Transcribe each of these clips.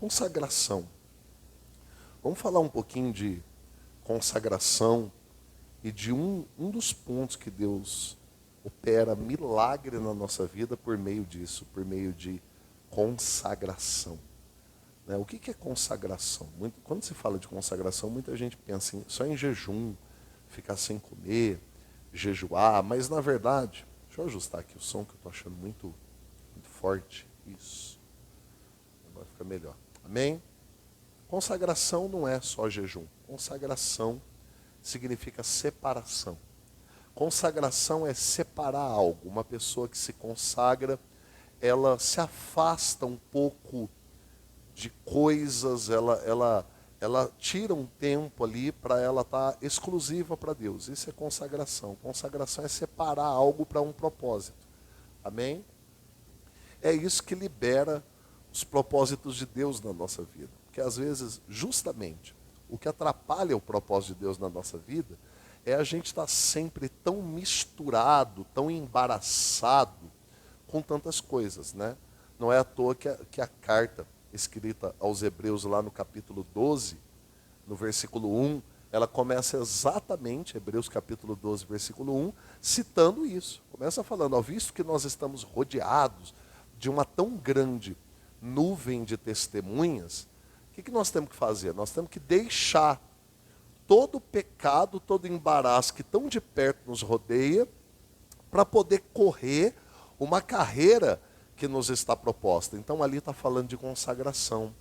Consagração. Vamos falar um pouquinho de consagração e de um dos pontos que Deus opera milagre na nossa vida por meio disso, por meio de consagração. Né? O que é consagração? Quando se fala de consagração, muita gente pensa só em jejum, ficar sem comer, jejuar, mas na verdade, deixa eu ajustar aqui o som que eu estou achando muito forte. Isso. Agora fica melhor. Amém? Consagração não é só jejum. Consagração significa separação. Consagração é separar algo. Uma pessoa que se consagra, ela se afasta um pouco de coisas, ela tira um tempo ali para ela estar exclusiva para Deus. Isso é consagração. Consagração é separar algo para um propósito. Amém? É isso que libera os propósitos de Deus na nossa vida. Porque às vezes, justamente, o que atrapalha o propósito de Deus na nossa vida é a gente estar sempre tão misturado, tão embaraçado com tantas coisas, né? Não é à toa que a carta escrita aos Hebreus lá no capítulo 12, no versículo 1, ela começa exatamente, Hebreus capítulo 12, versículo 1, citando isso. Começa falando, ó, visto que nós estamos rodeados de uma tão grande nuvem de testemunhas, o que nós temos que fazer? Nós temos que deixar todo o pecado, todo o embaraço que tão de perto nos rodeia, para poder correr uma carreira que nos está proposta. Então ali está falando de consagração,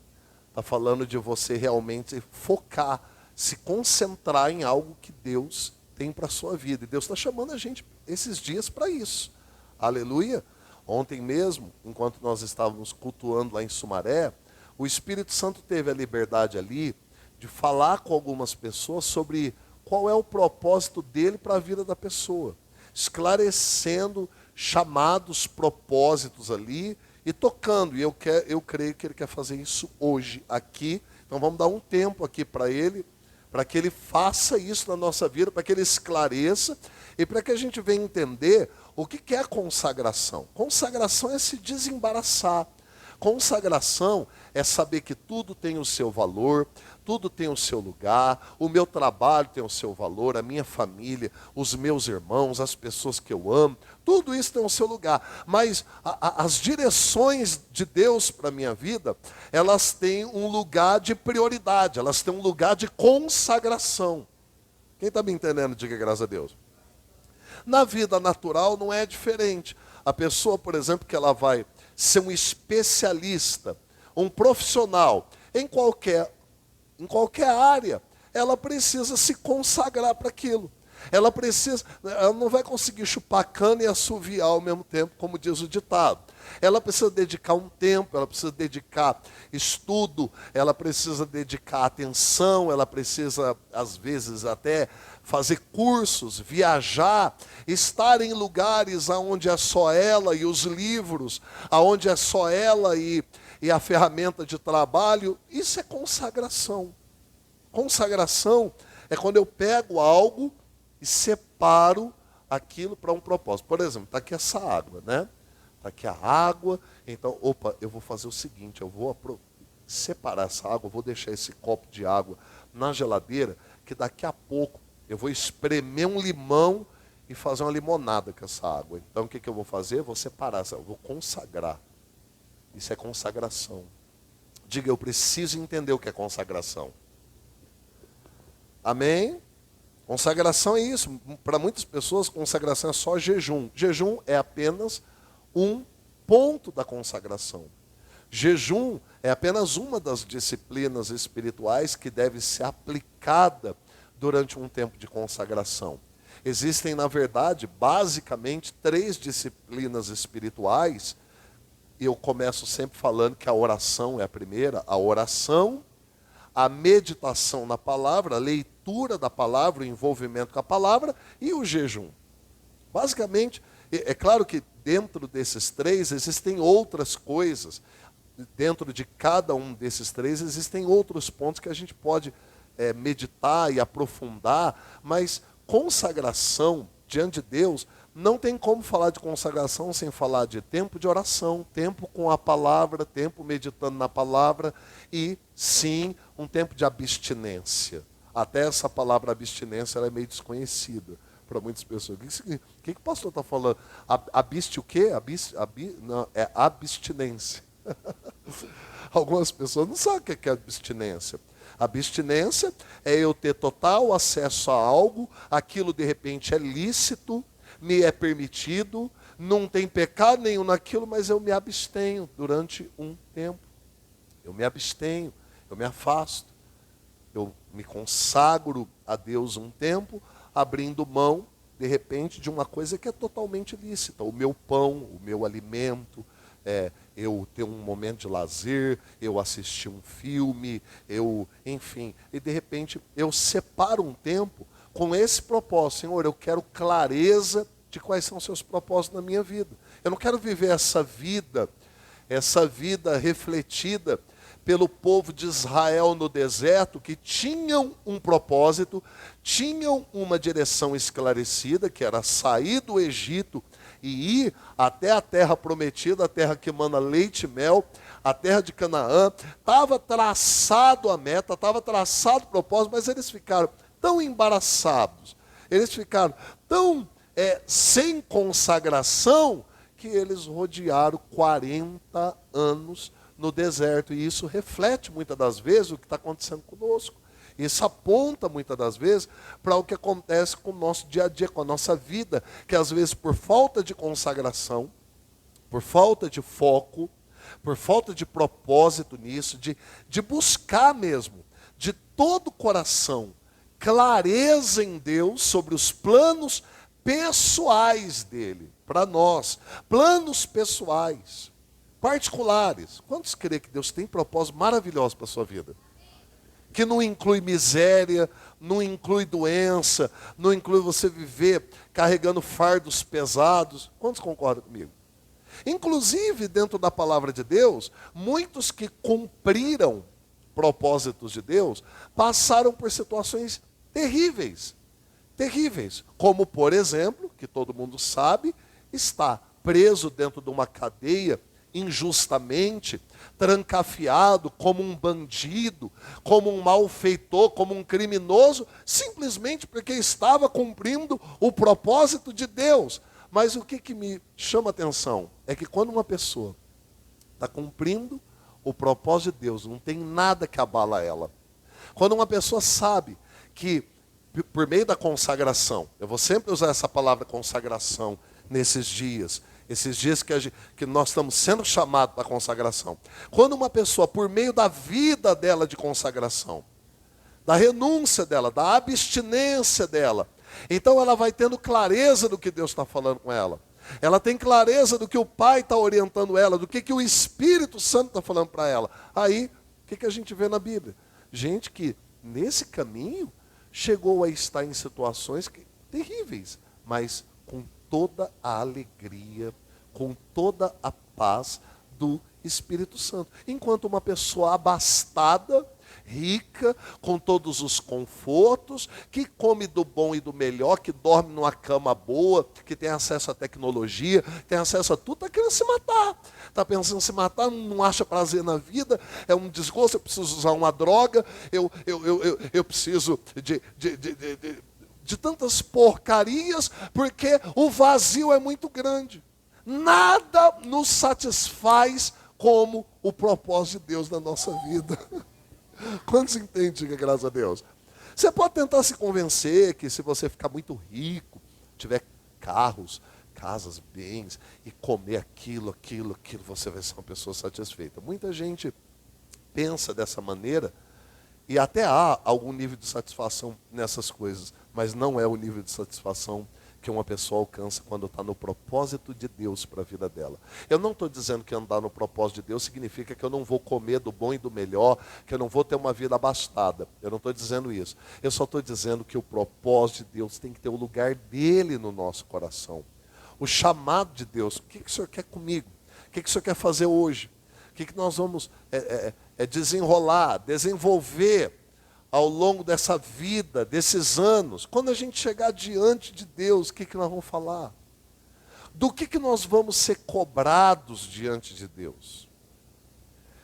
está falando de você realmente focar, se concentrar em algo que Deus tem para a sua vida. E Deus está chamando a gente esses dias para isso. Aleluia! Ontem mesmo, enquanto nós estávamos cultuando lá em Sumaré, o Espírito Santo teve a liberdade ali de falar com algumas pessoas sobre qual é o propósito dele para a vida da pessoa, esclarecendo chamados, propósitos ali e tocando. E eu creio que ele quer fazer isso hoje aqui. Então vamos dar um tempo aqui para ele, para que ele faça isso na nossa vida, para que ele esclareça e para que a gente venha entender o que é consagração. Consagração é se desembaraçar. Consagração é saber que tudo tem o seu valor, tudo tem o seu lugar, o meu trabalho tem o seu valor, a minha família, os meus irmãos, as pessoas que eu amo, tudo isso tem o seu lugar. Mas as direções de Deus para a minha vida, elas têm um lugar de prioridade, elas têm um lugar de consagração. Quem está me entendendo, diga graças a Deus. Na vida natural não é diferente. A pessoa, por exemplo, que ela vai ser um especialista, um profissional em qualquer área, ela precisa se consagrar para aquilo. Ela não vai conseguir chupar cana e assoviar ao mesmo tempo, como diz o ditado. Ela precisa dedicar um tempo, ela precisa dedicar estudo, ela precisa dedicar atenção, ela precisa, às vezes, até fazer cursos, viajar, estar em lugares onde é só ela e os livros, onde é só ela e a ferramenta de trabalho. Isso é consagração. Consagração é quando eu pego algo e separo aquilo para um propósito. Por exemplo, está aqui essa água, né? Está aqui a água, então, eu vou fazer o seguinte, eu vou separar essa água, eu vou deixar esse copo de água na geladeira, que daqui a pouco eu vou espremer um limão e fazer uma limonada com essa água. Então, o que eu vou fazer? Eu vou separar, eu vou consagrar. Isso é consagração. Diga, eu preciso entender o que é consagração. Amém? Consagração é isso. Para muitas pessoas, consagração é só jejum. Jejum é apenas um ponto da consagração. Jejum é apenas uma das disciplinas espirituais que deve ser aplicada durante um tempo de consagração. Existem, na verdade, basicamente 3 disciplinas espirituais. Eu começo sempre falando que a oração é a primeira, a oração, a meditação na palavra, a leitura da palavra, o envolvimento com a palavra e o jejum. Basicamente, é claro que dentro desses 3 existem outras coisas. Dentro de cada um desses 3 existem outros pontos que a gente pode meditar e aprofundar, mas consagração diante de Deus Não tem como falar de consagração sem falar de tempo de oração, tempo com a palavra, tempo meditando na palavra e, sim, um tempo de abstinência. Até essa palavra abstinência ela é meio desconhecida para muitas pessoas. O que o pastor está falando? O quê? Não, é abstinência. Algumas pessoas não sabem o que é abstinência. Abstinência é eu ter total acesso a algo, aquilo de repente é lícito, me é permitido, não tem pecado nenhum naquilo, mas eu me abstenho durante um tempo. Eu me abstenho, eu me afasto. Eu me consagro a Deus um tempo, abrindo mão, de repente, de uma coisa que é totalmente lícita. O meu pão, o meu alimento, eu ter um momento de lazer, eu assistir um filme, enfim. E de repente eu separo um tempo com esse propósito. Senhor, eu quero clareza de quais são os seus propósitos na minha vida. Eu não quero viver essa vida refletida pelo povo de Israel no deserto, que tinham um propósito, tinham uma direção esclarecida, que era sair do Egito e ir até a terra prometida, a terra que emana leite e mel, a terra de Canaã. Estava traçado a meta, estava traçado o propósito, mas eles ficaram tão embaraçados, eles ficaram tão sem consagração, que eles rodearam 40 anos no deserto. E isso reflete muitas das vezes o que está acontecendo conosco. Isso aponta muitas das vezes para o que acontece com o nosso dia a dia, com a nossa vida, que às vezes por falta de consagração, por falta de foco, por falta de propósito nisso, de buscar mesmo, de todo o coração, clareza em Deus sobre os planos pessoais dele, para nós, planos pessoais, particulares. Quantos creem que Deus tem propósitos maravilhosos para a sua vida? Que não inclui miséria, não inclui doença, não inclui você viver carregando fardos pesados. Quantos concordam comigo? Inclusive, dentro da palavra de Deus, muitos que cumpriram propósitos de Deus, passaram por situações terríveis. Terríveis. Como, por exemplo, que todo mundo sabe, está preso dentro de uma cadeia injustamente, trancafiado como um bandido, como um malfeitor, como um criminoso, simplesmente porque estava cumprindo o propósito de Deus. Mas o que me chama a atenção é que quando uma pessoa está cumprindo o propósito de Deus, não tem nada que abala ela. Quando uma pessoa sabe que por meio da consagração, eu vou sempre usar essa palavra consagração nesses dias, esses dias que nós estamos sendo chamados para consagração. Quando uma pessoa, por meio da vida dela de consagração, da renúncia dela, da abstinência dela, então ela vai tendo clareza do que Deus está falando com ela. Ela tem clareza do que o Pai está orientando ela, do que o Espírito Santo está falando para ela. Aí, o que a gente vê na Bíblia? Gente que, nesse caminho, chegou a estar em situações terríveis, mas com toda a alegria, com toda a paz do Espírito Santo. Enquanto uma pessoa abastada, rica, com todos os confortos, que come do bom e do melhor, que dorme numa cama boa, que tem acesso à tecnologia, tem acesso a tudo, está querendo se matar. Está pensando em se matar, não acha prazer na vida, é um desgosto, eu preciso usar uma droga, eu preciso de tantas porcarias, porque o vazio é muito grande. Nada nos satisfaz como o propósito de Deus na nossa vida. Quantos entendem? Diga graças a Deus. Você pode tentar se convencer que se você ficar muito rico, tiver carros, casas, bens, e comer aquilo, você vai ser uma pessoa satisfeita. Muita gente pensa dessa maneira, e até há algum nível de satisfação nessas coisas, mas não é o nível de satisfação que uma pessoa alcança quando está no propósito de Deus para a vida dela. Eu não estou dizendo que andar no propósito de Deus significa que eu não vou comer do bom e do melhor, que eu não vou ter uma vida abastada. Eu não estou dizendo isso. Eu só estou dizendo que o propósito de Deus tem que ter o lugar dele no nosso coração. O chamado de Deus. O que o Senhor quer comigo? O que o Senhor quer fazer hoje? O que nós vamos desenrolar, desenvolver ao longo dessa vida, desses anos? Quando a gente chegar diante de Deus, o que nós vamos falar? Do que nós vamos ser cobrados diante de Deus?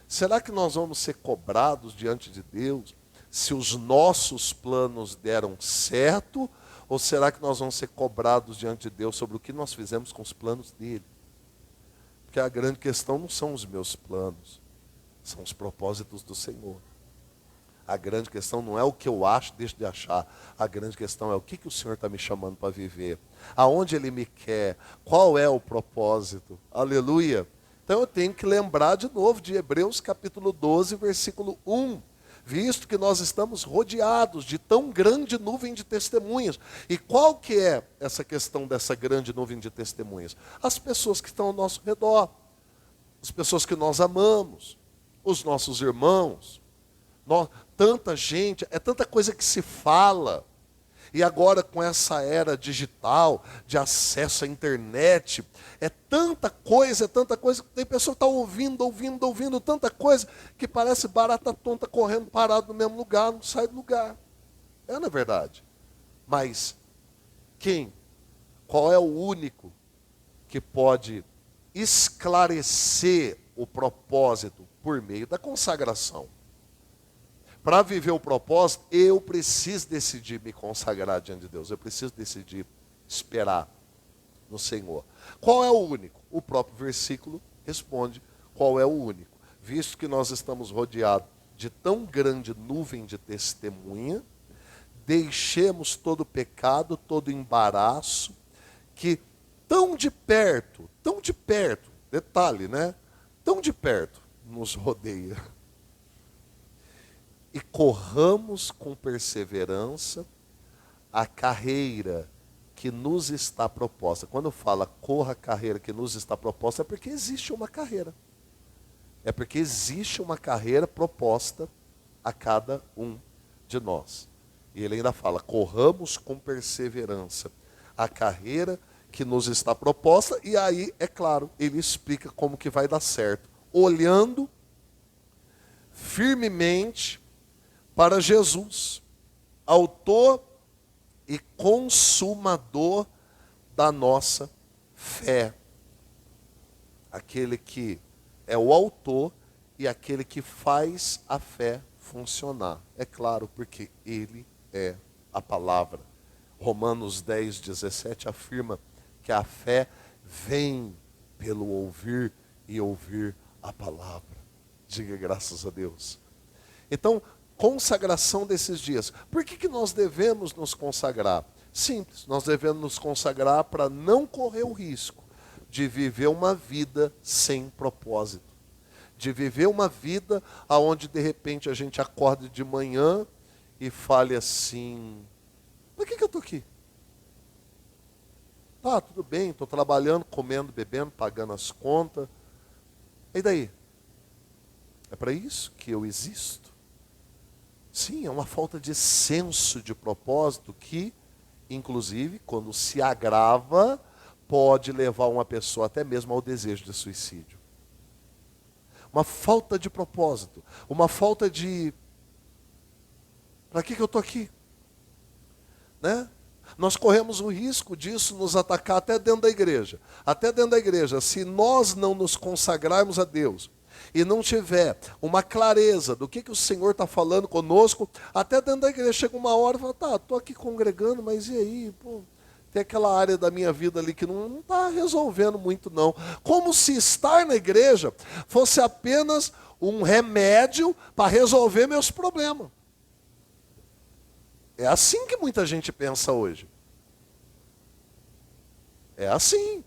Será que nós vamos ser cobrados diante de Deus se os nossos planos deram certo? Ou será que nós vamos ser cobrados diante de Deus sobre o que nós fizemos com os planos dele? Porque a grande questão não são os meus planos, são os propósitos do Senhor. A grande questão não é o que eu acho, deixo de achar. A grande questão é o que o Senhor está me chamando para viver. Aonde Ele me quer. Qual é o propósito. Aleluia. Então eu tenho que lembrar de novo de Hebreus capítulo 12, versículo 1. Visto que nós estamos rodeados de tão grande nuvem de testemunhas. E qual que é essa questão dessa grande nuvem de testemunhas? As pessoas que estão ao nosso redor. As pessoas que nós amamos. Os nossos irmãos. Tanta gente, é tanta coisa que se fala. E agora com essa era digital, de acesso à internet, é tanta coisa, tem pessoa que está ouvindo tanta coisa, que parece barata tonta correndo parado no mesmo lugar, não sai do lugar. É, na verdade. Mas qual é o único que pode esclarecer o propósito por meio da consagração? Para viver o propósito, eu preciso decidir me consagrar diante de Deus. Eu preciso decidir esperar no Senhor. Qual é o único? O próprio versículo responde qual é o único. Visto que nós estamos rodeados de tão grande nuvem de testemunha, deixemos todo pecado, todo embaraço, que tão de perto, detalhe, né? Tão de perto nos rodeia. E corramos com perseverança a carreira que nos está proposta. Quando fala corra a carreira que nos está proposta, é porque existe uma carreira. É porque existe uma carreira proposta a cada um de nós. E ele ainda fala, corramos com perseverança a carreira que nos está proposta. E aí, é claro, ele explica como que vai dar certo. Olhando firmemente para Jesus, autor e consumador da nossa fé. Aquele que é o autor e aquele que faz a fé funcionar. É claro, porque ele é a palavra. Romanos 10, 17 afirma que a fé vem pelo ouvir e ouvir a palavra. Diga graças a Deus. Então, consagração desses dias. Por que nós devemos nos consagrar? Simples, nós devemos nos consagrar para não correr o risco de viver uma vida sem propósito. De viver uma vida onde de repente a gente acorda de manhã e fale assim, por que eu estou aqui? Tá, tudo bem, estou trabalhando, comendo, bebendo, pagando as contas. E daí? É para isso que eu existo? Sim, é uma falta de senso de propósito que, inclusive, quando se agrava, pode levar uma pessoa até mesmo ao desejo de suicídio. Uma falta de propósito, uma falta de... Para que eu estou aqui? Né? Nós corremos o risco disso nos atacar até dentro da igreja. Até dentro da igreja, se nós não nos consagrarmos a Deus, e não tiver uma clareza do que o Senhor está falando conosco, até dentro da igreja chega uma hora e fala, tá, estou aqui congregando, mas e aí? Pô, tem aquela área da minha vida ali que não está resolvendo muito não. Como se estar na igreja fosse apenas um remédio para resolver meus problemas. É assim que muita gente pensa hoje. É assim.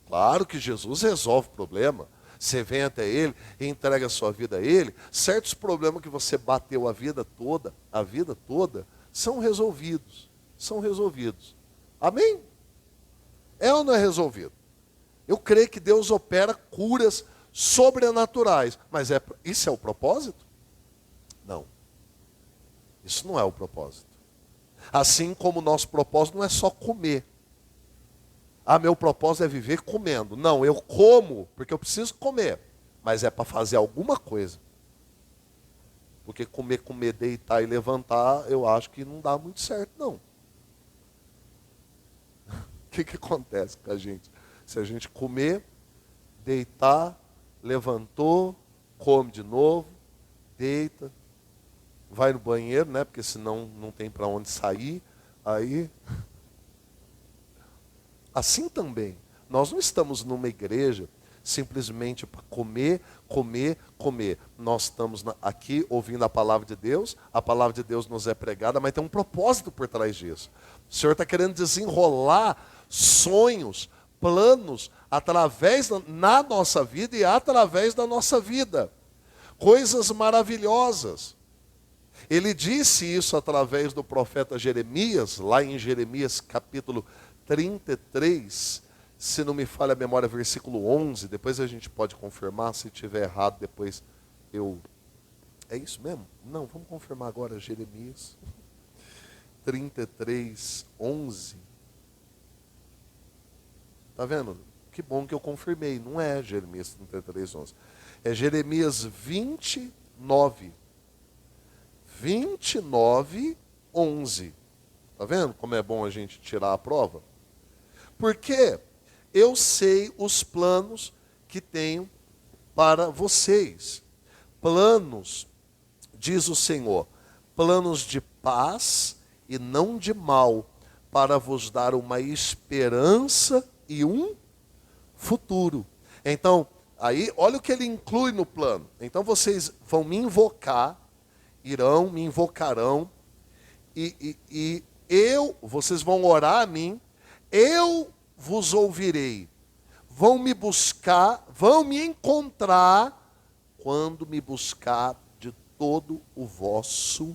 Claro que Jesus resolve o problema. Você vem até Ele e entrega a sua vida a Ele. Certos problemas que você bateu a vida toda, são resolvidos. São resolvidos. Amém? É ou não é resolvido? Eu creio que Deus opera curas sobrenaturais. Mas isso é o propósito? Não. Isso não é o propósito. Assim como o nosso propósito não é só comer. Meu propósito é viver comendo. Não, eu como porque eu preciso comer. Mas é para fazer alguma coisa. Porque comer, deitar e levantar, eu acho que não dá muito certo, não. que acontece com a gente? Se a gente comer, deitar, levantou, come de novo, deita, vai no banheiro, né? Porque senão não tem para onde sair. Aí, assim também, nós não estamos numa igreja simplesmente para comer, comer, comer. Nós estamos aqui ouvindo a palavra de Deus nos é pregada, mas tem um propósito por trás disso. O Senhor está querendo desenrolar sonhos, planos, na nossa vida e através da nossa vida. Coisas maravilhosas. Ele disse isso através do profeta Jeremias, lá em Jeremias capítulo 33, se não me falha a memória, versículo 11, depois a gente pode confirmar, se tiver errado, depois eu... É isso mesmo? Não, vamos confirmar agora, Jeremias 33, 11. Está vendo? Que bom que eu confirmei, não é Jeremias 33, 11. É Jeremias 29, 11. Está vendo como é bom a gente tirar a prova? Porque eu sei os planos que tenho para vocês. Planos, diz o Senhor, planos de paz e não de mal, para vos dar uma esperança e um futuro. Então, aí, olha o que ele inclui no plano. Então vocês vão me invocar, me invocarão, e vocês vão orar a mim, eu vos ouvirei. Vão me buscar, vão me encontrar, quando me buscar de todo o vosso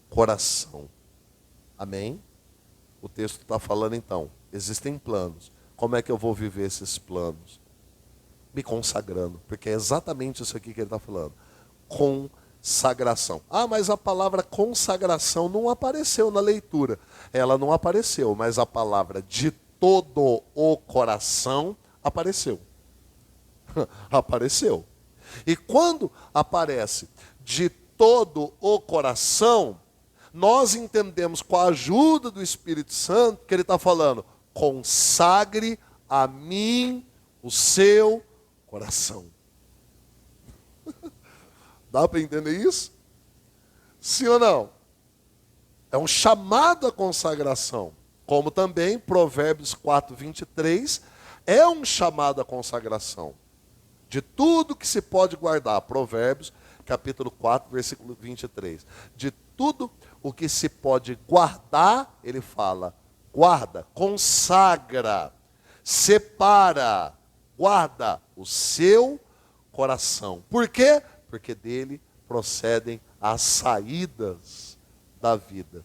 coração. Amém? O texto está falando então, existem planos. Como é que eu vou viver esses planos? Me consagrando, porque é exatamente isso aqui que ele está falando. Consagração. Ah, mas a palavra consagração não apareceu na leitura. Ela não apareceu, mas a palavra de todo o coração apareceu. Apareceu. E quando aparece de todo o coração, nós entendemos com a ajuda do Espírito Santo que ele está falando, consagre a mim o seu coração. Dá para entender isso? Sim ou não? É um chamado à consagração. Como também Provérbios 4, 23 é um chamado à consagração. De tudo que se pode guardar. Provérbios capítulo 4, versículo 23. De tudo o que se pode guardar, ele fala, guarda, consagra, separa, guarda o seu coração. Por quê? Porque dele procedem as saídas da vida.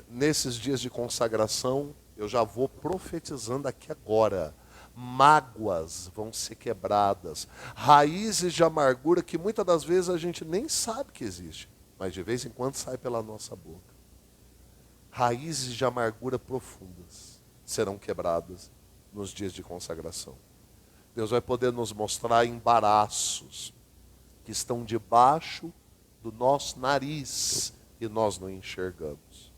Nesses dias de consagração, eu já vou profetizando aqui agora. Mágoas vão ser quebradas. Raízes de amargura que muitas das vezes a gente nem sabe que existe, mas de vez em quando sai pela nossa boca. Raízes de amargura profundas serão quebradas nos dias de consagração. Deus vai poder nos mostrar embaraços que estão debaixo do nosso nariz e nós não enxergamos.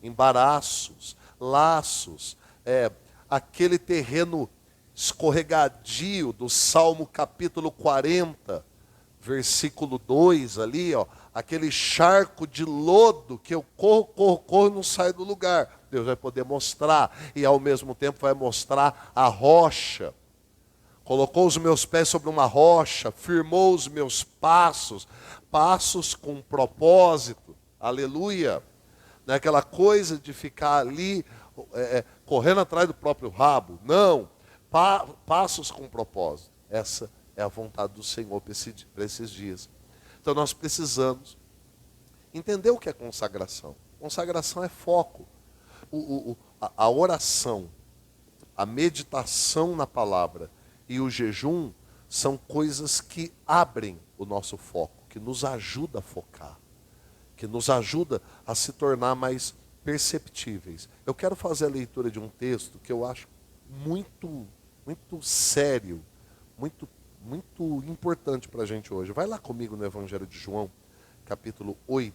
Embaraços, laços, aquele terreno escorregadio do Salmo capítulo 40, versículo 2 ali, aquele charco de lodo que eu corro e não saio do lugar. Deus vai poder mostrar e ao mesmo tempo vai mostrar a rocha. Colocou os meus pés sobre uma rocha, firmou os meus passos com propósito, aleluia. Não é aquela coisa de ficar ali correndo atrás do próprio rabo, não, passos com propósito. Essa é a vontade do Senhor para esses dias. Então nós precisamos entender o que é consagração. Consagração é foco. A oração, a meditação na palavra e o jejum são coisas que abrem o nosso foco, que nos ajuda a focar, que nos ajuda a se tornar mais perceptíveis. Eu quero fazer a leitura de um texto que eu acho muito, muito sério, muito, muito importante para a gente hoje. Vai lá comigo no Evangelho de João, capítulo 8.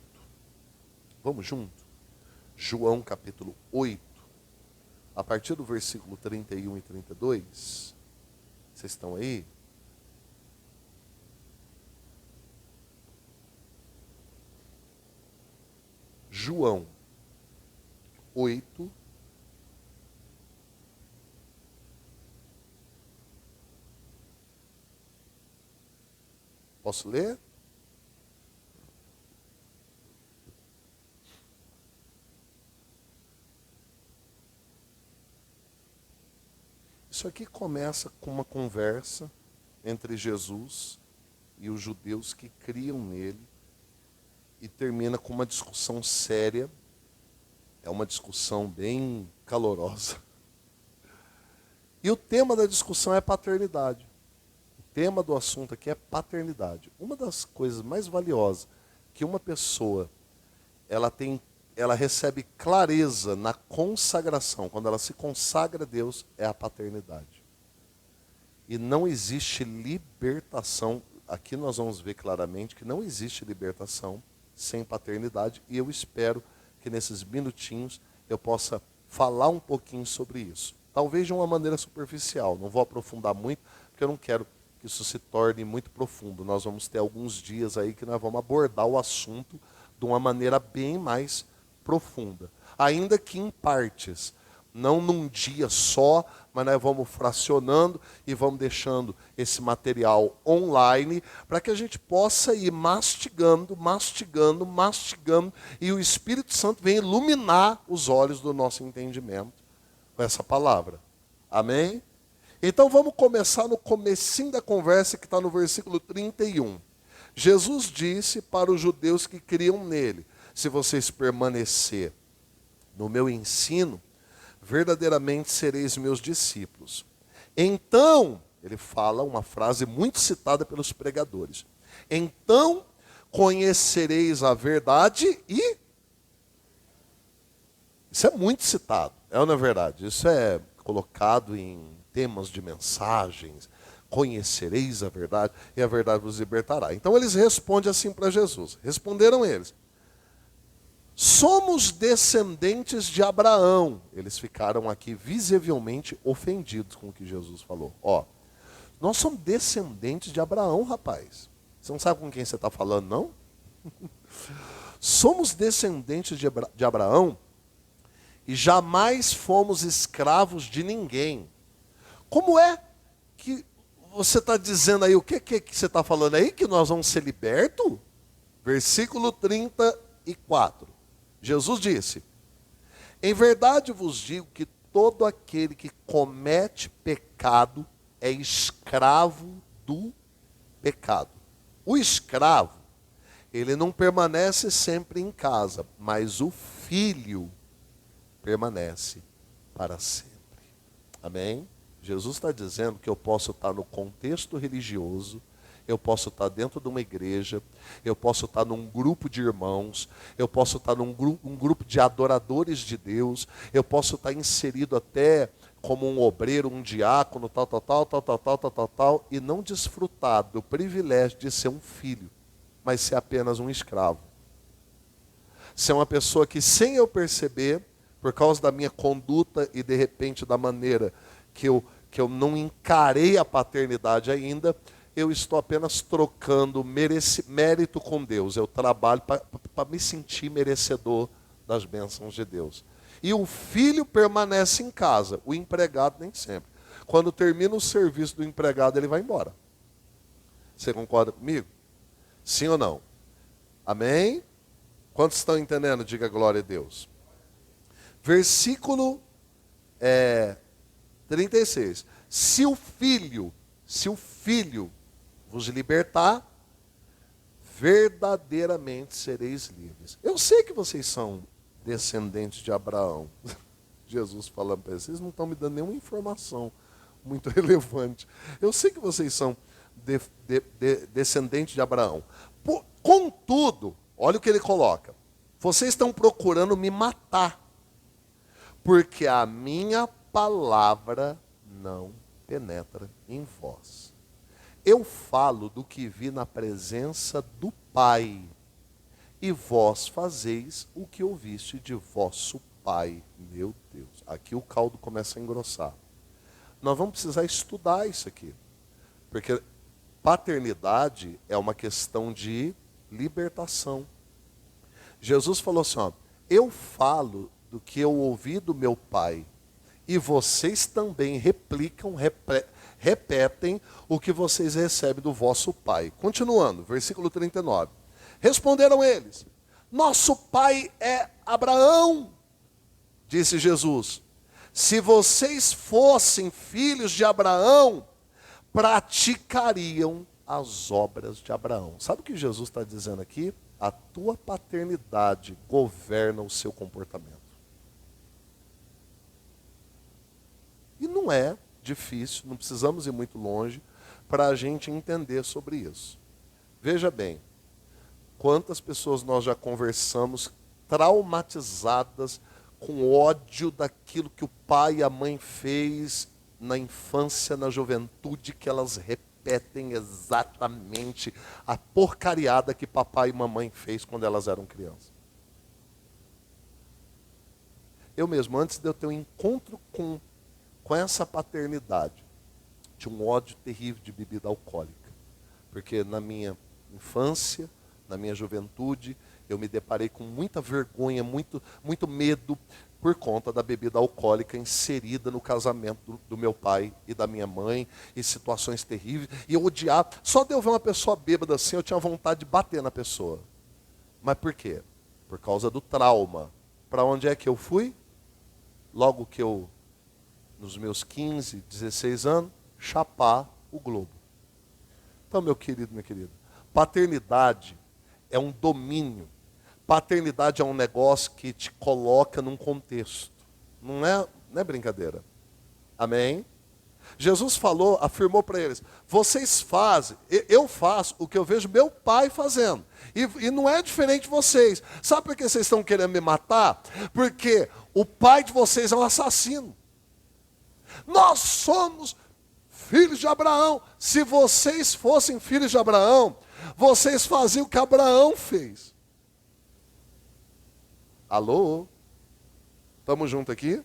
Vamos junto? João, capítulo 8. a partir do versículo 31 e 32, vocês estão aí? João 8, posso ler? Isso aqui começa com uma conversa entre Jesus e os judeus que criam nele e termina com uma discussão séria. É uma discussão bem calorosa. E o tema da discussão é paternidade. O tema do assunto aqui é paternidade. Uma das coisas mais valiosas que uma pessoa ela recebe clareza na consagração, quando ela se consagra a Deus, é a paternidade. E não existe libertação, aqui nós vamos ver claramente que não existe libertação sem paternidade, e eu espero que nesses minutinhos eu possa falar um pouquinho sobre isso. Talvez de uma maneira superficial, não vou aprofundar muito, porque eu não quero que isso se torne muito profundo. Nós vamos ter alguns dias aí que nós vamos abordar o assunto de uma maneira bem mais profunda. Ainda que em partes, não num dia só, mas nós vamos fracionando e vamos deixando esse material online para que a gente possa ir mastigando, e o Espírito Santo venha iluminar os olhos do nosso entendimento com essa palavra. Amém? Então vamos começar no comecinho da conversa que está no versículo 31. Jesus disse para os judeus que criam nele: se vocês permanecer no meu ensino, verdadeiramente sereis meus discípulos. Então, ele fala uma frase muito citada pelos pregadores: então conhecereis a verdade e... Isso é muito citado, é ou não é verdade? Isso é colocado em temas de mensagens. Conhecereis a verdade e a verdade vos libertará. Então eles respondem assim para Jesus. Responderam eles: somos descendentes de Abraão. Eles ficaram aqui visivelmente ofendidos com o que Jesus falou. Ó, nós somos descendentes de Abraão, rapaz. Você não sabe com quem você está falando, não? Somos descendentes de Abraão e jamais fomos escravos de ninguém. Como é que você está dizendo aí, o que você está falando aí? Que nós vamos ser libertos? Versículo 34. Jesus disse: em verdade vos digo que todo aquele que comete pecado é escravo do pecado. O escravo, ele não permanece sempre em casa, mas o filho permanece para sempre. Amém? Jesus está dizendo que eu posso estar no contexto religioso, eu posso estar dentro de uma igreja, eu posso estar num grupo de irmãos, eu posso estar num grupo de adoradores de Deus, eu posso estar inserido até como um obreiro, um diácono, tal, e não desfrutar do privilégio de ser um filho, mas ser apenas um escravo. Ser uma pessoa que, sem eu perceber, por causa da minha conduta e de repente da maneira que eu não encarei a paternidade ainda, eu estou apenas trocando mérito com Deus. Eu trabalho para me sentir merecedor das bênçãos de Deus. E o filho permanece em casa, o empregado nem sempre. Quando termina o serviço do empregado, ele vai embora. Você concorda comigo? Sim ou não? Amém? Quantos estão entendendo? Diga glória a Deus. Versículo 36. Se o filho vos libertar, verdadeiramente sereis livres. Eu sei que vocês são descendentes de Abraão. Jesus falando para vocês não estão me dando nenhuma informação muito relevante. Eu sei que vocês são descendentes de Abraão. Contudo, olha o que ele coloca: vocês estão procurando me matar, porque a minha palavra não penetra em vós. Eu falo do que vi na presença do Pai, e vós fazeis o que ouviste de vosso pai. Meu Deus, aqui o caldo começa a engrossar. Nós vamos precisar estudar isso aqui. Porque paternidade é uma questão de libertação. Jesus falou assim, ó, eu falo do que eu ouvi do meu pai, e vocês também repetem o que vocês recebem do vosso pai. Continuando, versículo 39. Responderam eles, nosso pai é Abraão. Disse Jesus, se vocês fossem filhos de Abraão, praticariam as obras de Abraão. Sabe o que Jesus está dizendo aqui? A tua paternidade governa o seu comportamento. E não é difícil, não precisamos ir muito longe para a gente entender sobre isso. Veja bem, quantas pessoas nós já conversamos traumatizadas com ódio daquilo que o pai e a mãe fez na infância, na juventude, que elas repetem exatamente a porcariada que papai e mamãe fez quando elas eram crianças. Eu mesmo, antes de eu ter um encontro com essa paternidade, tinha um ódio terrível de bebida alcoólica. Porque na minha infância, na minha juventude, eu me deparei com muita vergonha, muito medo, por conta da bebida alcoólica inserida no casamento do meu pai e da minha mãe, em situações terríveis. E eu odiava, só de eu ver uma pessoa bêbada assim, eu tinha vontade de bater na pessoa. Mas por quê? Por causa do trauma. Para onde é que eu fui? Logo que eu, nos meus 15, 16 anos, chapar o globo. Então, meu querido, minha querida, paternidade é um domínio. Paternidade é um negócio que te coloca num contexto. Não é brincadeira. Amém? Jesus falou, afirmou para eles, vocês fazem, eu faço o que eu vejo meu pai fazendo. E não é diferente de vocês. Sabe por que vocês estão querendo me matar? Porque o pai de vocês é um assassino. Nós somos filhos de Abraão. Se vocês fossem filhos de Abraão, vocês faziam o que Abraão fez. Alô? Estamos juntos aqui?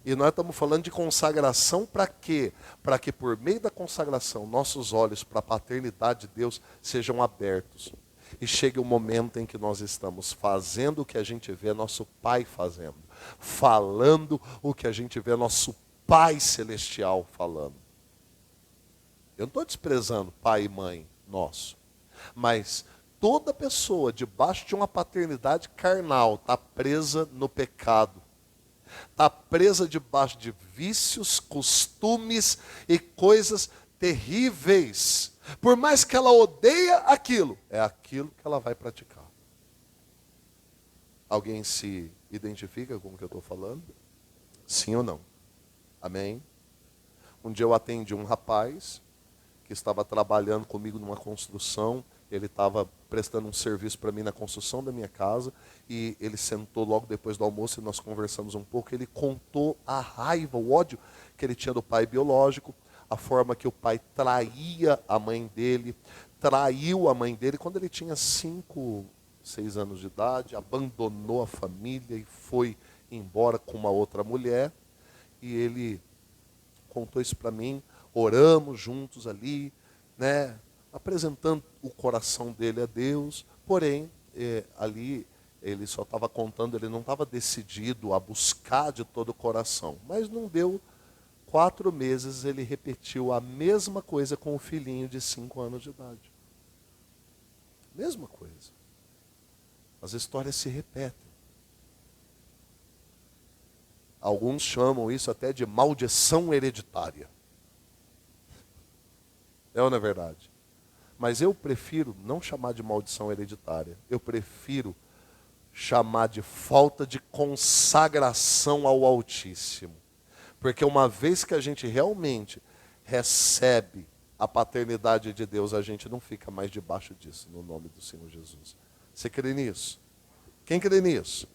E nós estamos falando de consagração para quê? Para que por meio da consagração, nossos olhos para a paternidade de Deus sejam abertos. E chegue o momento em que nós estamos fazendo o que a gente vê nosso Pai fazendo. Falando o que a gente vê nosso Pai Celestial falando. Eu não estou desprezando pai e mãe nosso. Mas toda pessoa debaixo de uma paternidade carnal está presa no pecado. Está presa debaixo de vícios, costumes e coisas terríveis. Por mais que ela odeia aquilo, é aquilo que ela vai praticar. Alguém se identifica com o que eu estou falando? Sim ou não? Amém? Um dia eu atendi um rapaz que estava trabalhando comigo numa construção. Ele estava prestando um serviço para mim na construção da minha casa, e ele sentou logo depois do almoço e nós conversamos um pouco. Ele contou a raiva, o ódio que ele tinha do pai biológico, a forma que o pai traía a mãe dele, traiu a mãe dele quando ele tinha 5, 6 anos de idade, abandonou a família e foi embora com uma outra mulher. E ele contou isso para mim, oramos juntos ali, né? Apresentando o coração dele a Deus, porém, ali ele só estava contando, ele não estava decidido a buscar de todo o coração. Mas não deu 4 meses, ele repetiu a mesma coisa com o filhinho de 5 anos de idade. Mesma coisa. As histórias se repetem. Alguns chamam isso até de maldição hereditária. É ou não é verdade? Mas eu prefiro não chamar de maldição hereditária. Eu prefiro chamar de falta de consagração ao Altíssimo. Porque uma vez que a gente realmente recebe a paternidade de Deus, a gente não fica mais debaixo disso, no nome do Senhor Jesus. Você crê nisso? Quem crê nisso?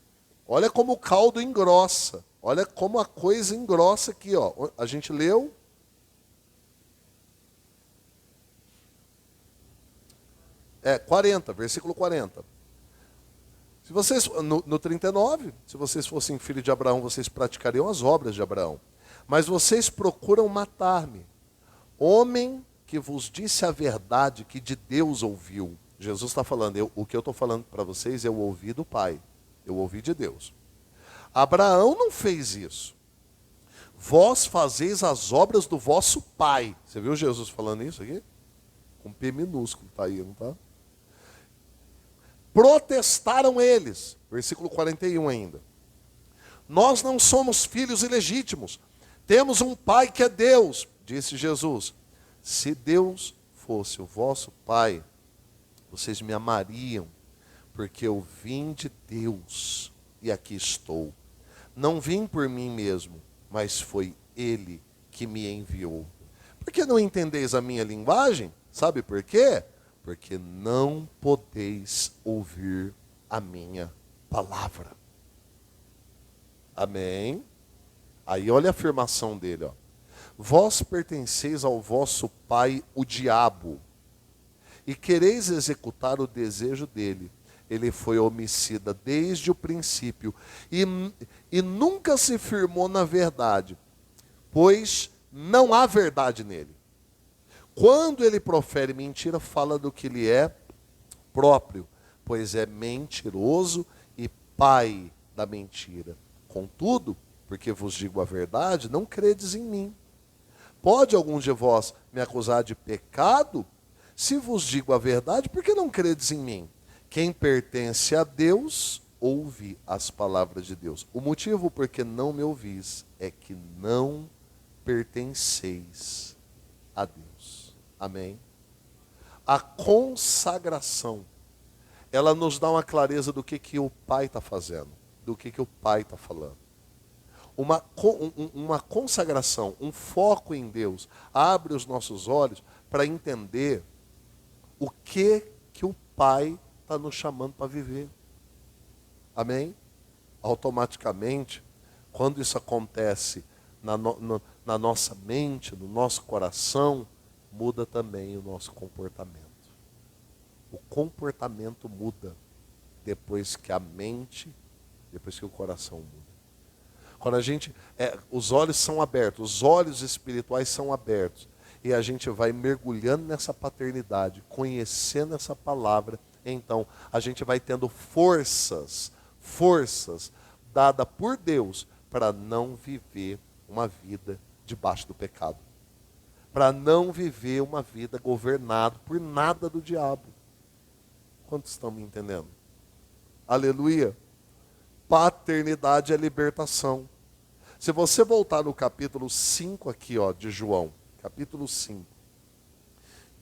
Olha como o caldo engrossa. Olha como a coisa engrossa aqui, ó. A gente leu. 40, versículo 40. Se vocês, no 39, se vocês fossem filhos de Abraão, vocês praticariam as obras de Abraão. Mas vocês procuram matar-me. Homem que vos disse a verdade que de Deus ouviu. Jesus está falando, o que eu estou falando para vocês, eu ouvi do Pai. Eu ouvi de Deus. Abraão não fez isso. Vós fazeis as obras do vosso pai. Você viu Jesus falando isso aqui? Com P minúsculo, está aí, não está? Protestaram eles. Versículo 41 ainda. Nós não somos filhos ilegítimos. Temos um pai que é Deus, disse Jesus. Se Deus fosse o vosso pai, vocês me amariam, porque eu vim de Deus e aqui estou. Não vim por mim mesmo, mas foi Ele que me enviou. Por que não entendeis a minha linguagem? Sabe por quê? Porque não podeis ouvir a minha palavra. Amém? Aí olha a afirmação dele, ó. Vós pertenceis ao vosso pai, o diabo, e quereis executar o desejo dele. Ele foi homicida desde o princípio e nunca se firmou na verdade, pois não há verdade nele. Quando ele profere mentira, fala do que lhe é próprio, pois é mentiroso e pai da mentira. Contudo, porque vos digo a verdade, não credes em mim. Pode algum de vós me acusar de pecado? Se vos digo a verdade, por que não credes em mim? Quem pertence a Deus, ouve as palavras de Deus. O motivo por que não me ouvis é que não pertenceis a Deus. Amém? A consagração, ela nos dá uma clareza do que o Pai está fazendo, do que o Pai está falando. Uma consagração, um foco em Deus, abre os nossos olhos para entender o que o Pai está nos chamando para viver. Amém? Automaticamente, quando isso acontece na nossa mente, no nosso coração, muda também o nosso comportamento. O comportamento muda depois que a mente, depois que o coração muda. Quando a gente, os olhos são abertos, os olhos espirituais são abertos, e a gente vai mergulhando nessa paternidade, conhecendo essa palavra, então a gente vai tendo forças dadas por Deus para não viver uma vida debaixo do pecado. Para não viver uma vida governada por nada do diabo. Quantos estão me entendendo? Aleluia. Paternidade é libertação. Se você voltar no capítulo 5 aqui, ó, de João, capítulo 5,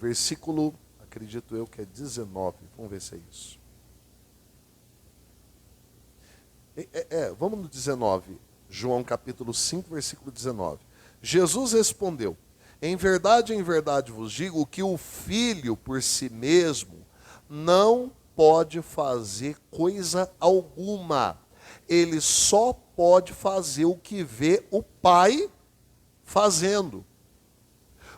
versículo, acredito eu que é 19, vamos ver se é isso. Vamos no 19, João capítulo 5, versículo 19. Jesus respondeu, em verdade vos digo que o Filho por si mesmo não pode fazer coisa alguma. Ele só pode fazer o que vê o Pai fazendo.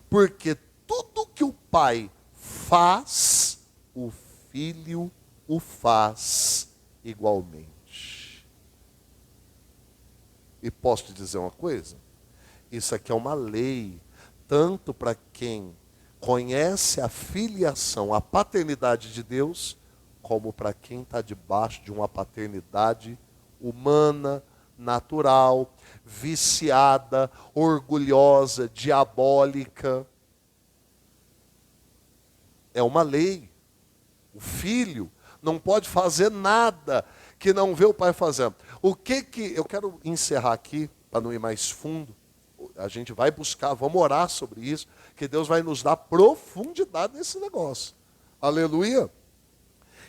Porque tudo que o Pai faz, o Filho o faz igualmente. E posso te dizer uma coisa? Isso aqui é uma lei, tanto para quem conhece a filiação, a paternidade de Deus, como para quem está debaixo de uma paternidade humana, natural, viciada, orgulhosa, diabólica. É uma lei. O filho não pode fazer nada que não vê o pai fazendo. Eu quero encerrar aqui, para não ir mais fundo. A gente vai buscar, vamos orar sobre isso, que Deus vai nos dar profundidade nesse negócio. Aleluia.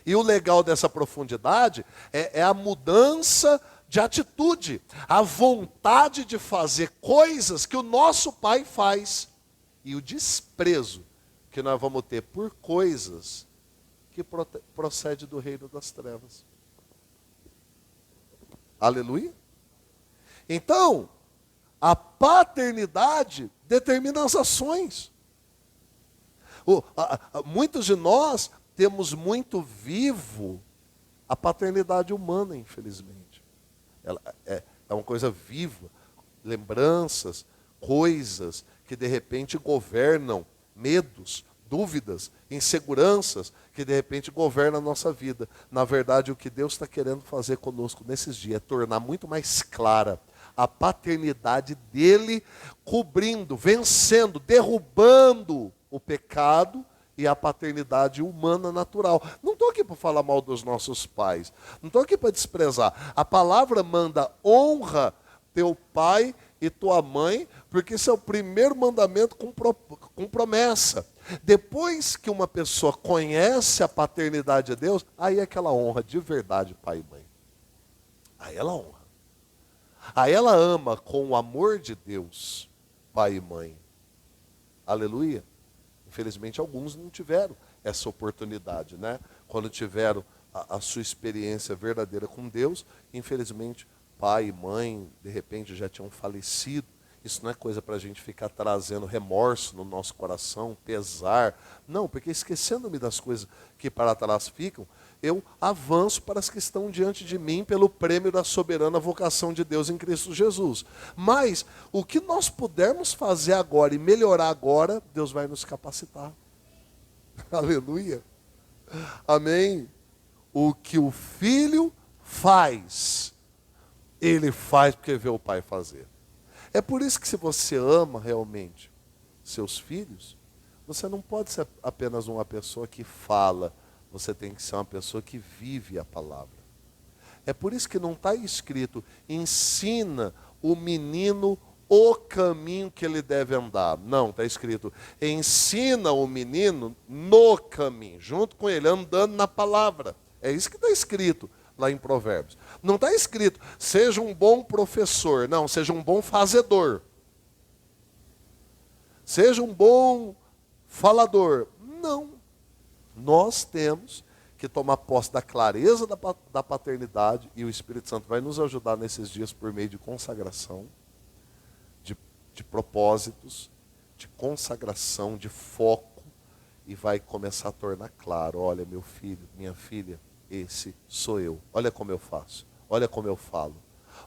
E o legal dessa profundidade é a mudança de atitude, a vontade de fazer coisas que o nosso Pai faz, e o desprezo que nós vamos ter por coisas que procede do reino das trevas. Aleluia? Então, a paternidade determina as ações. Muitos de nós temos muito vivo a paternidade humana, infelizmente. Ela é uma coisa viva, lembranças, coisas que de repente governam, medos, dúvidas, inseguranças, que de repente governam a nossa vida. Na verdade, o que Deus está querendo fazer conosco nesses dias é tornar muito mais clara a paternidade dele, cobrindo, vencendo, derrubando o pecado e a paternidade humana natural. Não estou aqui para falar mal dos nossos pais, não estou aqui para desprezar. A palavra manda: honra teu pai e tua mãe, porque esse é o primeiro mandamento com promessa. Depois que uma pessoa conhece a paternidade de Deus, aí é que ela honra de verdade pai e mãe. Aí ela honra. Aí ela ama com o amor de Deus pai e mãe. Aleluia. Infelizmente, alguns não tiveram essa oportunidade, né? Quando tiveram a sua experiência verdadeira com Deus, infelizmente, pai e mãe, de repente, já tinham falecido. Isso não é coisa para a gente ficar trazendo remorso no nosso coração, pesar. Não, porque esquecendo-me das coisas que para trás ficam, eu avanço para as que estão diante de mim pelo prêmio da soberana vocação de Deus em Cristo Jesus. Mas o que nós pudermos fazer agora e melhorar agora, Deus vai nos capacitar. Aleluia. Amém. O que o filho faz, ele faz porque vê o pai fazer. É por isso que se você ama realmente seus filhos, você não pode ser apenas uma pessoa que fala, você tem que ser uma pessoa que vive a palavra. É por isso que não está escrito: ensina o menino o caminho que ele deve andar. Não, está escrito: ensina o menino no caminho, junto com ele, andando na palavra. É isso que está escrito lá em Provérbios. Não está escrito: seja um bom professor. Não, seja um bom fazedor. Seja um bom falador. Não. Nós temos que tomar posse da clareza da paternidade, e o Espírito Santo vai nos ajudar nesses dias por meio de consagração, de propósitos, de consagração, de foco, e vai começar a tornar claro: olha, meu filho, minha filha, esse sou eu. Olha como eu faço, olha como eu falo,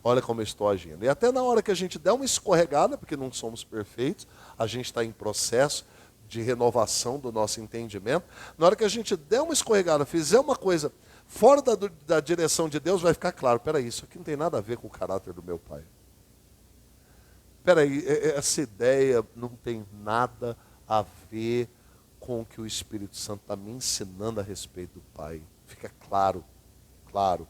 olha como eu estou agindo. E até na hora que a gente der uma escorregada, porque não somos perfeitos, a gente está em processo de renovação do nosso entendimento. Na hora que a gente der uma escorregada, fizer uma coisa fora da direção de Deus, vai ficar claro: peraí, isso aqui não tem nada a ver com o caráter do meu pai. Peraí, essa ideia não tem nada a ver com o que o Espírito Santo está me ensinando a respeito do pai. Fica claro, claro.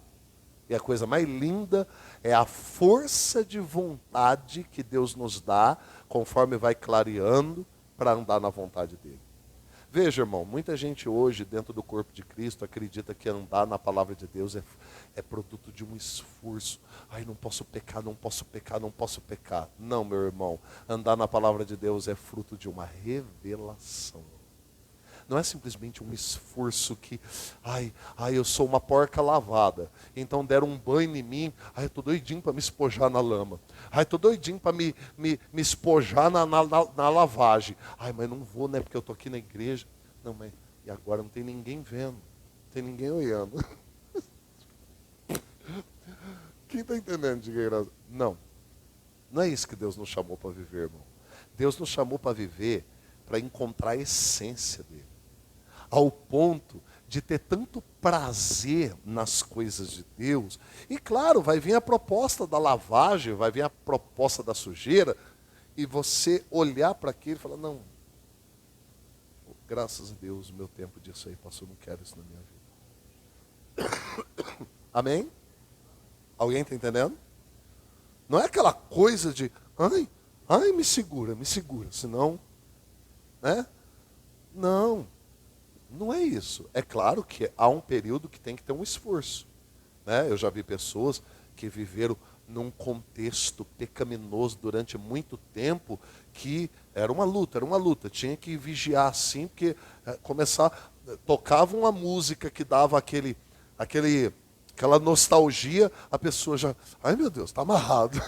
E a coisa mais linda é a força de vontade que Deus nos dá, conforme vai clareando, para andar na vontade dele. Veja, irmão, muita gente hoje dentro do corpo de Cristo acredita que andar na palavra de Deus é produto de um esforço. Ai, não posso pecar, não posso pecar, não posso pecar. Não, meu irmão, andar na palavra de Deus é fruto de uma revelação. Não é simplesmente um esforço que, eu sou uma porca lavada, então deram um banho em mim, eu estou doidinho para me espojar na lama, estou doidinho para me espojar na lavagem, mas não vou, né, porque eu estou aqui na igreja. Não, mas e agora não tem ninguém vendo, não tem ninguém olhando. Quem está entendendo? Diga graça. Não é isso que Deus nos chamou para viver, irmão. Deus nos chamou para viver, para encontrar a essência dele, ao ponto de ter tanto prazer nas coisas de Deus. E claro, vai vir a proposta da lavagem, vai vir a proposta da sujeira, e você olhar para aquilo e falar: não, graças a Deus, o meu tempo disso aí passou, não quero isso na minha vida. Amém? Alguém está entendendo? Não é aquela coisa de, me segura, senão, né? Não é isso. É claro que há um período que tem que ter um esforço, né? Eu já vi pessoas que viveram num contexto pecaminoso durante muito tempo, que era uma luta. Tinha que vigiar assim, porque tocava uma música que dava aquela nostalgia, a pessoa já, ai meu Deus, está amarrado.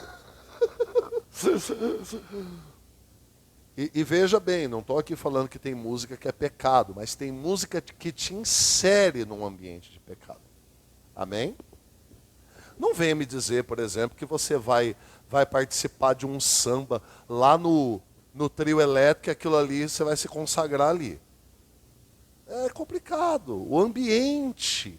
E veja bem, não estou aqui falando que tem música que é pecado, mas tem música que te insere num ambiente de pecado. Amém? Não venha me dizer, por exemplo, que você vai participar de um samba lá no trio elétrico, e aquilo ali você vai se consagrar ali. É complicado. O ambiente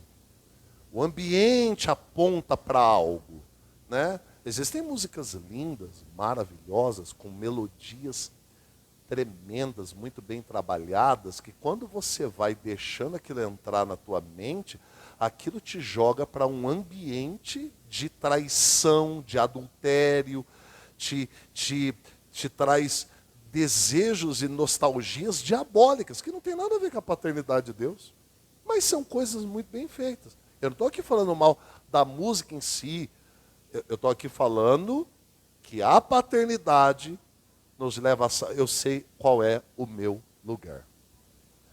aponta para algo, né? Existem músicas lindas, maravilhosas, com melodias tremendas, muito bem trabalhadas, que quando você vai deixando aquilo entrar na tua mente, aquilo te joga para um ambiente de traição, de adultério, te traz desejos e nostalgias diabólicas, que não tem nada a ver com a paternidade de Deus, mas são coisas muito bem feitas. Eu não estou aqui falando mal da música em si, eu estou aqui falando que a paternidade nos leva a... Eu sei qual é o meu lugar.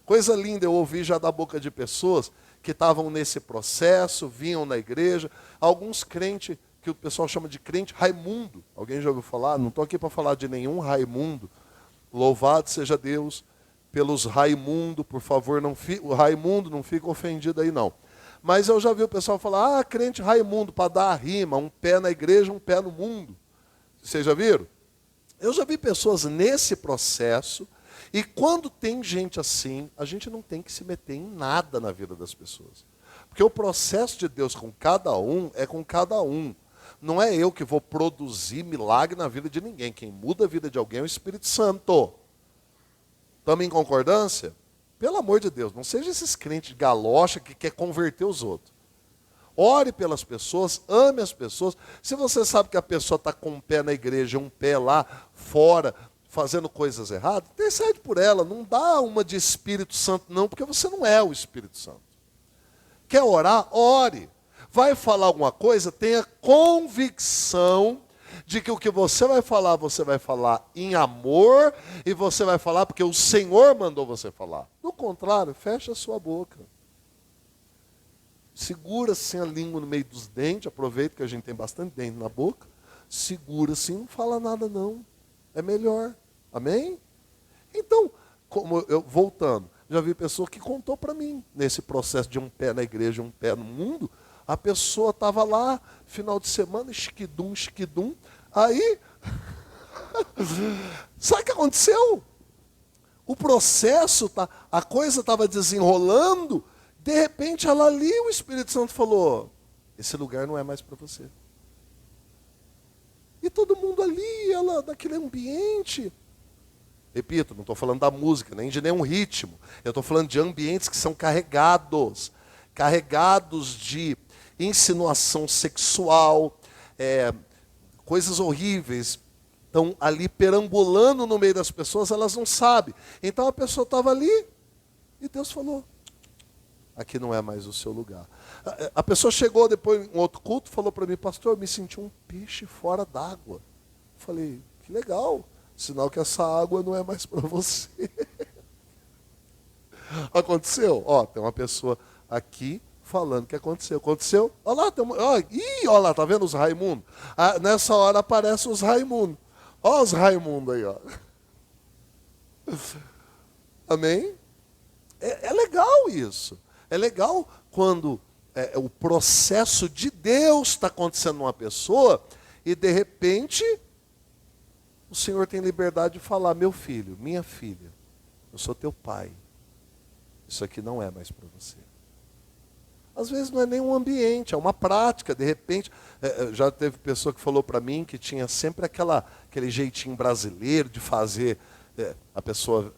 Coisa linda eu ouvi já da boca de pessoas que estavam nesse processo, vinham na igreja, alguns crentes, que o pessoal chama de crente Raimundo. Alguém já ouviu falar? Não estou aqui para falar de nenhum Raimundo. Louvado seja Deus pelos Raimundo, por favor, o Raimundo não fica ofendido aí não. Mas eu já vi o pessoal falar, crente Raimundo, para dar a rima, um pé na igreja, um pé no mundo. Vocês já viram? Eu já vi pessoas nesse processo, e quando tem gente assim, a gente não tem que se meter em nada na vida das pessoas. Porque o processo de Deus com cada um é com cada um. Não é eu que vou produzir milagre na vida de ninguém. Quem muda a vida de alguém é o Espírito Santo. Estamos em concordância? Pelo amor de Deus, não seja esses crentes de galocha que quer converter os outros. Ore pelas pessoas, ame as pessoas. Se você sabe que a pessoa está com um pé na igreja, um pé lá fora, fazendo coisas erradas, intercede por ela. Não dá uma de Espírito Santo não, porque você não é o Espírito Santo. Quer orar? Ore. Vai falar alguma coisa? Tenha convicção de que o que você vai falar em amor, e você vai falar porque o Senhor mandou você falar. Do contrário, fecha a sua boca. Segura assim a língua no meio dos dentes, aproveita que a gente tem bastante dente na boca, segura assim, não fala nada não. É melhor. Amém? Então, voltando, já vi pessoa que contou para mim, nesse processo de um pé na igreja, um pé no mundo, a pessoa estava lá, final de semana, esquidum, aí, sabe o que aconteceu? O processo, a coisa estava desenrolando, de repente ela ali, o Espírito Santo falou, esse lugar não é mais para você. E todo mundo ali, ela naquele ambiente. Repito, não estou falando da música, nem de nenhum ritmo. Eu estou falando de ambientes que são carregados de insinuação sexual, coisas horríveis. Estão ali perambulando no meio das pessoas, elas não sabem. Então a pessoa estava ali e Deus falou, aqui não é mais o seu lugar. A pessoa chegou depois em um outro culto, falou para mim, pastor, eu me senti um peixe fora d'água. Falei, que legal, sinal que essa água não é mais para você. Aconteceu? Tem uma pessoa aqui falando que aconteceu. Aconteceu? Olha lá, olha lá, tá vendo os Raimundo? Nessa hora aparecem os Raimundo. Olha os Raimundo aí, ó. Amém? É legal isso. É legal quando o processo de Deus está acontecendo numa pessoa e de repente o Senhor tem liberdade de falar, meu filho, minha filha, eu sou teu pai. Isso aqui não é mais para você. Às vezes não é nem um ambiente, é uma prática. De repente, já teve pessoa que falou para mim que tinha sempre aquele jeitinho brasileiro de fazer. A pessoa,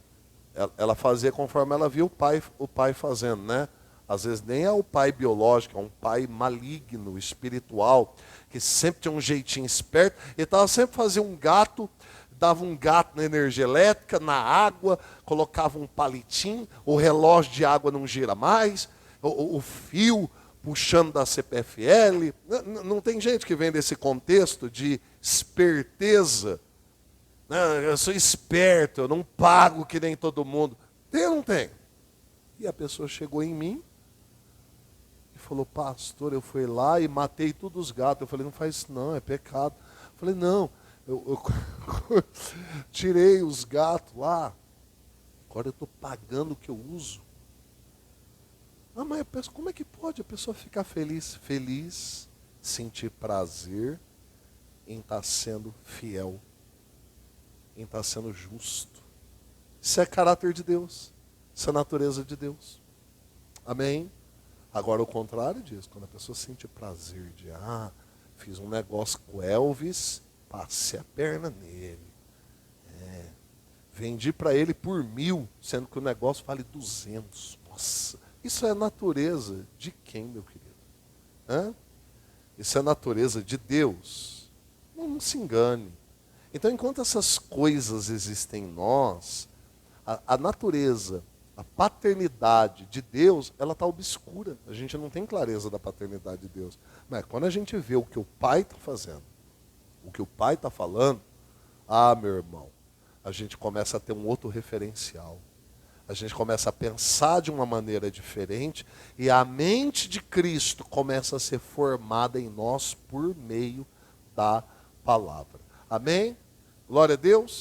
ela fazia conforme ela via o pai fazendo, né? Às vezes nem é o pai biológico, é um pai maligno, espiritual, que sempre tinha um jeitinho esperto. Ele estava sempre fazendo um gato, dava um gato na energia elétrica, na água, colocava um palitinho, o relógio de água não gira mais, o fio puxando da CPFL. Não tem gente que vem desse contexto de esperteza. Não, eu sou esperto, eu não pago que nem todo mundo. Tem ou não tem? E a pessoa chegou em mim e falou, pastor, eu fui lá e matei todos os gatos. Eu falei, não faz isso não, é pecado. Eu falei, não, eu tirei os gatos lá, agora eu estou pagando o que eu uso. Ah, mas como é que pode a pessoa ficar feliz? Feliz, sentir prazer em estar sendo fiel, em estar sendo justo. Isso é caráter de Deus. Isso é natureza de Deus. Amém? Agora o contrário disso, quando a pessoa sente prazer de, fiz um negócio com o Elvis, passei a perna nele. Vendi para ele por 1.000, sendo que o negócio vale 200. Nossa, isso é natureza de quem, meu querido? Isso é natureza de Deus. Não se engane. Então, enquanto essas coisas existem em nós, a natureza, a paternidade de Deus, ela está obscura. A gente não tem clareza da paternidade de Deus. Mas quando a gente vê o que o Pai está fazendo, o que o Pai está falando, meu irmão, a gente começa a ter um outro referencial. A gente começa a pensar de uma maneira diferente e a mente de Cristo começa a ser formada em nós por meio da palavra. Amém? Glória a Deus.